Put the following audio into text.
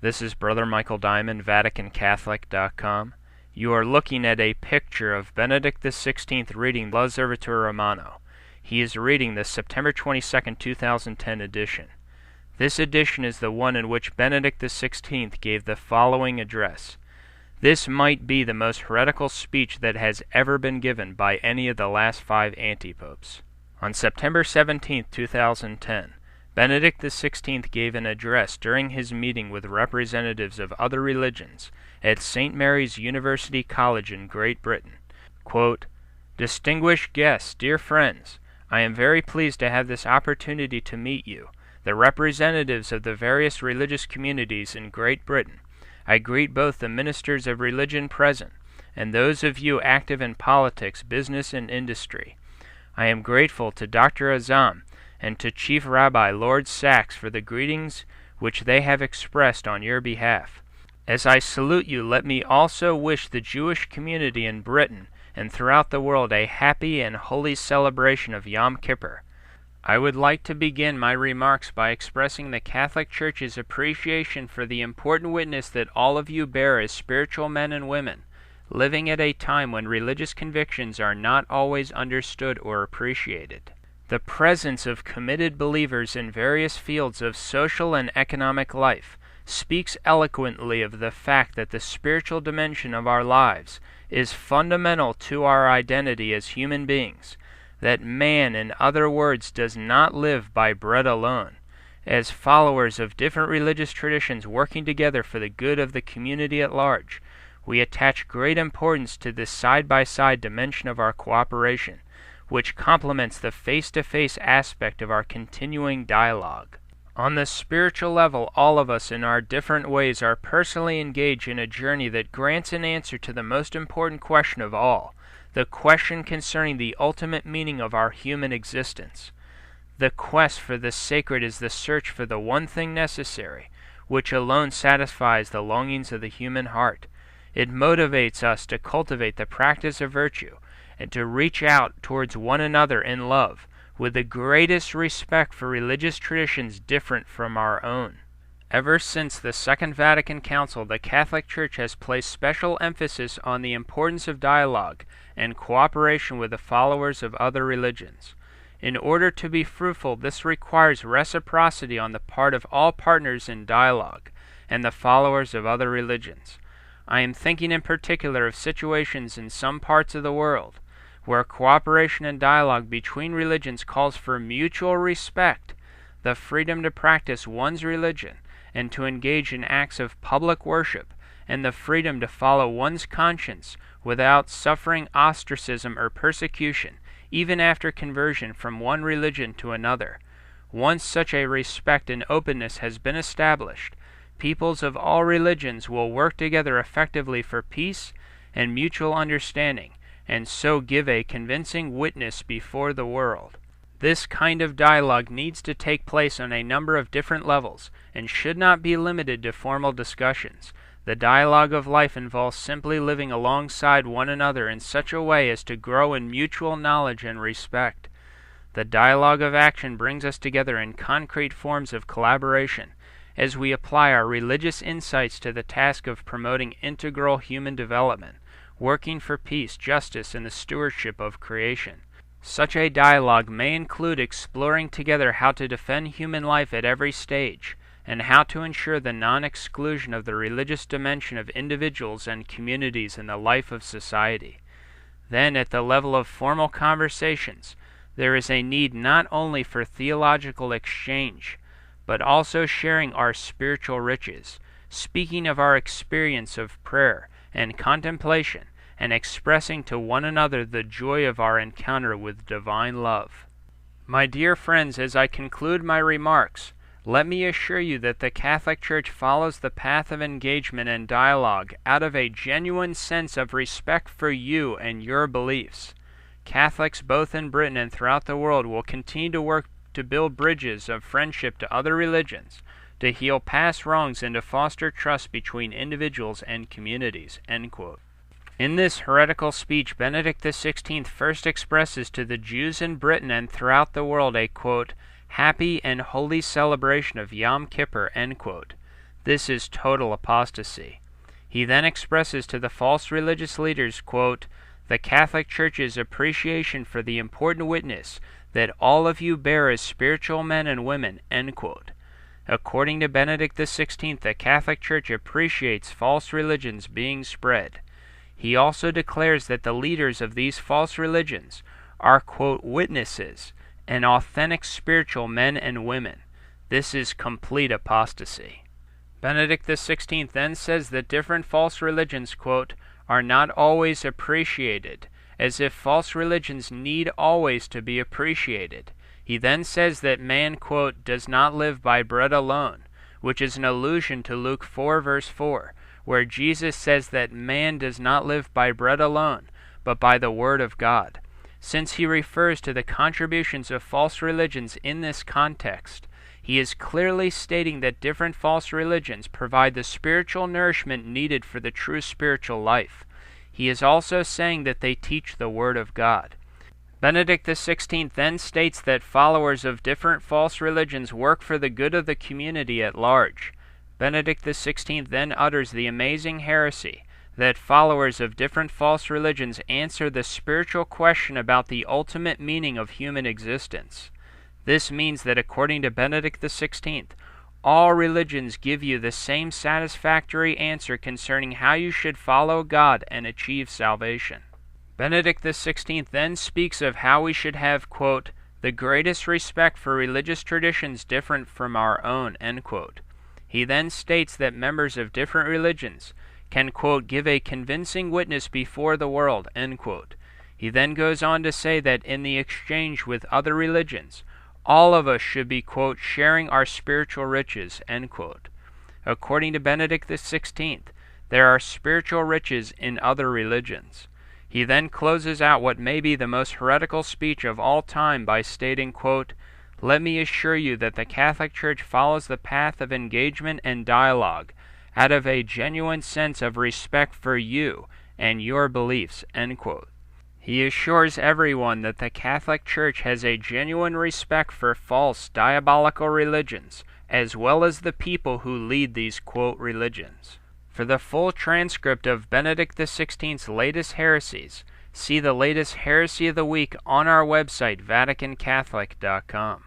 This is Brother Michael Diamond, vaticancatholic.com. You are looking at a picture of Benedict XVI reading L'Osservatore Romano. He is reading the September 22, 2010 edition. This edition is the one in which Benedict XVI gave the following address. This might be the most heretical speech that has ever been given by any of the last 5 antipopes. On September 17, 2010, Benedict XVI gave an address during his meeting with representatives of other religions at St. Mary's University College in Great Britain. Quote, "Distinguished guests, dear friends, I am very pleased to have this opportunity to meet you, the representatives of the various religious communities in Great Britain. I greet both the ministers of religion present and those of you active in politics, business, and industry. I am grateful to Dr. Azam and to Chief Rabbi Lord Sachs for the greetings which they have expressed on your behalf. As I salute you, let me also wish the Jewish community in Britain and throughout the world a happy and holy celebration of Yom Kippur. I would like to begin my remarks by expressing the Catholic Church's appreciation for the important witness that all of you bear as spiritual men and women, living at a time when religious convictions are not always understood or appreciated. The presence of committed believers in various fields of social and economic life speaks eloquently of the fact that the spiritual dimension of our lives is fundamental to our identity as human beings, that man, in other words, does not live by bread alone. As followers of different religious traditions working together for the good of the community at large, we attach great importance to this side-by-side dimension of our cooperation, which complements the face-to-face aspect of our continuing dialogue. On the spiritual level, all of us in our different ways are personally engaged in a journey that grants an answer to the most important question of all, the question concerning the ultimate meaning of our human existence. The quest for the sacred is the search for the one thing necessary, which alone satisfies the longings of the human heart. It motivates us to cultivate the practice of virtue, and to reach out towards one another in love, with the greatest respect for religious traditions different from our own. Ever since the Second Vatican Council, the Catholic Church has placed special emphasis on the importance of dialogue and cooperation with the followers of other religions. In order to be fruitful, this requires reciprocity on the part of all partners in dialogue and the followers of other religions. I am thinking in particular of situations in some parts of the world where cooperation and dialogue between religions calls for mutual respect, the freedom to practice one's religion, and to engage in acts of public worship, and the freedom to follow one's conscience without suffering ostracism or persecution, even after conversion from one religion to another. Once such a respect and openness has been established, peoples of all religions will work together effectively for peace and mutual understanding, and so give a convincing witness before the world. This kind of dialogue needs to take place on a number of different levels, and should not be limited to formal discussions. The dialogue of life involves simply living alongside one another in such a way as to grow in mutual knowledge and respect. The dialogue of action brings us together in concrete forms of collaboration, as we apply our religious insights to the task of promoting integral human development, working for peace, justice, and the stewardship of creation. Such a dialogue may include exploring together how to defend human life at every stage, and how to ensure the non-exclusion of the religious dimension of individuals and communities in the life of society. Then, at the level of formal conversations, there is a need not only for theological exchange, but also sharing our spiritual riches, speaking of our experience of prayer and contemplation, and expressing to one another the joy of our encounter with divine love. My dear friends, as I conclude my remarks, let me assure you that the Catholic Church follows the path of engagement and dialogue out of a genuine sense of respect for you and your beliefs. Catholics both in Britain and throughout the world will continue to work to build bridges of friendship to other religions, to heal past wrongs, and to foster trust between individuals and communities." End quote. In this heretical speech, Benedict XVI first expresses to the Jews in Britain and throughout the world a, quote, happy and holy celebration of Yom Kippur, end quote. This is total apostasy. He then expresses to the false religious leaders, quote, "The Catholic Church's appreciation for the important witness that all of you bear as spiritual men and women," end quote. According to Benedict XVI, the Catholic Church appreciates false religions being spread. He also declares that the leaders of these false religions are, quote, "witnesses and authentic spiritual men and women." This is complete apostasy. Benedict XVI then says that different false religions, quote, "are not always appreciated," as if false religions need always to be appreciated. He then says that man, quote, "does not live by bread alone," which is an allusion to Luke 4, verse 4, where Jesus says that man does not live by bread alone, but by the word of God. Since he refers to the contributions of false religions in this context, he is clearly stating that different false religions provide the spiritual nourishment needed for the true spiritual life. He is also saying that they teach the Word of God. Benedict XVI then states that followers of different false religions work for the good of the community at large. Benedict XVI then utters the amazing heresy that followers of different false religions answer the spiritual question about the ultimate meaning of human existence. This means that according to Benedict XVI, all religions give you the same satisfactory answer concerning how you should follow God and achieve salvation. Benedict XVI then speaks of how we should have, quote, "the greatest respect for religious traditions different from our own," end quote. He then states that members of different religions can, quote, "give a convincing witness before the world," end quote. He then goes on to say that in the exchange with other religions, all of us should be, quote, "sharing our spiritual riches," end quote. According to Benedict XVI, there are spiritual riches in other religions. He then closes out what may be the most heretical speech of all time by stating, quote, "Let me assure you that the Catholic Church follows the path of engagement and dialogue out of a genuine sense of respect for you and your beliefs," end quote. He assures everyone that the Catholic Church has a genuine respect for false, diabolical religions, as well as the people who lead these, quote, religions. For the full transcript of Benedict XVI's latest heresies, see the latest Heresy of the Week on our website, vaticancatholic.com.